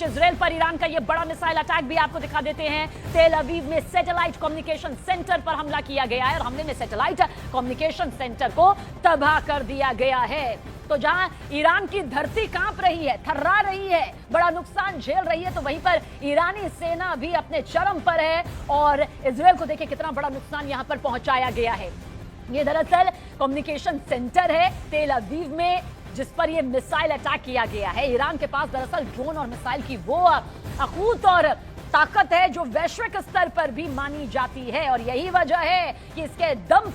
Israel पर Iran का यह बड़ा मिसाइल अटैक भी आपको दिखा देते हैं। तेल अवीव में सैटेलाइट कम्युनिकेशन सेंटर पर हमला किया गया है और हमले में सैटेलाइट कम्युनिकेशन सेंटर को तबाह कर दिया गया है। तो जहां ईरान की धरती कांप रही है, थर्रा रही है, बड़ा नुकसान झेल रही है, तो वहीं पर ईरानी सेना भी अपने चरम पर है और इजराइल को देखिए कितना बड़ा नुकसान यहां पर पहुंचाया गया है। ये दरअसल कम्युनिकेशन सेंटर है तेल अवीव में जिस पर यह मिसाइल अटैक किया गया है। ईरान के पास दरअसल ड्रोन और मिसाइल की वो अकूत और ताकत है जो वैश्विक स्तर पर भी मानी जाती है और यही वजह है कि इसके दम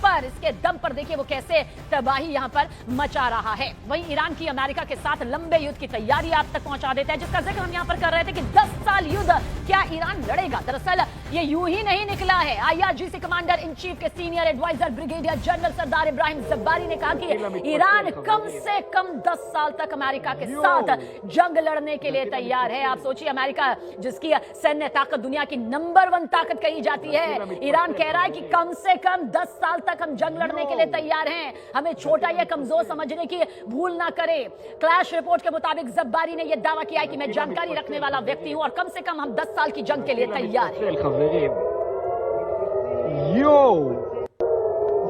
पर देखिए वो कैसे तबाही यहां पर मचा रहा है। वहीं ईरान की अमेरिका के साथ लंबे युद्ध की तैयारी आप तक पहुंचा देता है, जिसका जिक्र हम यहां पर कर रहे थे कि 10 साल युद्ध क्या ईरान लड़ेगा। दरअसल ये यूं ही नहीं निकला है। आईआरजीसी कमांडर इन चीफ के सीनियर एडवाइजर ब्रिगेडियर जनरल सरदार इब्राहिम जब्बारी ने कहा कि ईरान कम से कम 10 साल तक अमेरिका के साथ जंग लड़ने के लिए तैयार है। आप सोचिए, अमेरिका जिसकी सैन्य ताकत दुनिया की नंबर 1 ताकत कही जाती है, ईरान कह रहा है कि कम से कम 10 साल तक हम जंग लड़ने के लिए तैयार हैं। हमें छोटा या कमजोर समझने की भूल ना करें। क्लैश रिपोर्ट के मुताबिक जब्बारी ने यह दावा किया है कि मैं जानकारी रखने वाला व्यक्ति हूं और कम से कम हम 10 साल की जंग के लिए तैयार हैं।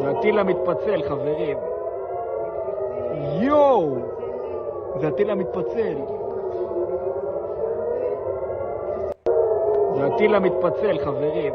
זה הטיל המתפצל, חברים. יואו, זה הטיל המתפצל. זה הטיל המתפצל, חברים.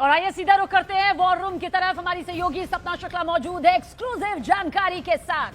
और आइए सीधा रुख करते हैं वॉर रूम की तरफ। हमारी सहयोगी सपना शुक्ला मौजूद है एक्सक्लूसिव जानकारी के साथ।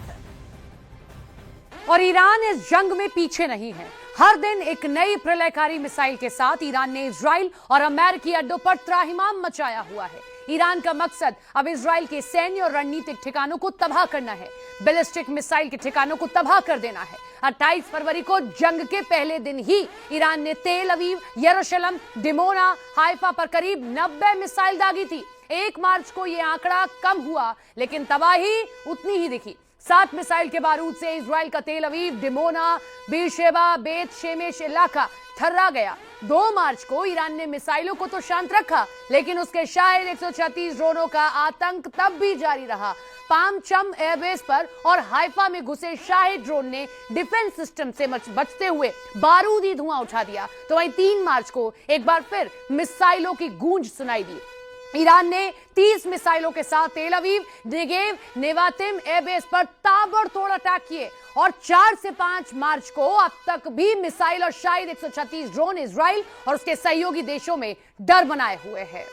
और ईरान इस जंग में पीछे नहीं है। हर दिन एक नई प्रलयकारी मिसाइल के साथ ईरान ने इजराइल और अमेरिकी अड्डों पर त्राहिमाम मचाया हुआ है। ईरान का मकसद अब इजराइल के सैन्य और रणनीतिक ठिकानों को तबाह करना है, बैलिस्टिक मिसाइल के ठिकानों को तबाह कर देना है। 28 फरवरी को जंग के पहले दिन ही ईरान ने तेल अवीव, यरूशलेम, डिमोना, हाइफा पर करीब 90 मिसाइल दागी थी। 1 मार्च को यह आंकड़ा कम हुआ लेकिन तबाही उतनी ही दिखी। 7 मिसाइल के बारूद से इजराइल का तेल अवीव, डिमोना, बीरशेबा, बेत शेमेश इलाका थर्रा गया। 2 मार्च को ईरान ने मिसाइलों को तो शांत रखा लेकिन उसके शायद 136 ड्रोनों का आतंक तब भी जारी रहा। पाम चम एयरबेस पर और हाइफा में घुसे शाहिद ड्रोन ने डिफेंस सिस्टम से बचते हुए बारूदी धुआं उठा दिया। तो वहीं 3 मार्च को एक बार फिर मिसाइलों की गूंज सुनाई दी। ईरान ने 30 मिसाइलों के साथ तेल अवीव, नेगेव, नेवातिम एयरबेस पर ताबड़तोड़ अटैक किए और 4 से 5 मार्च को अब तक भी मिसाइल और शायद 136 ड्रोन इजराइल और उसके सहयोगी देशों में डर बनाए हुए हैं।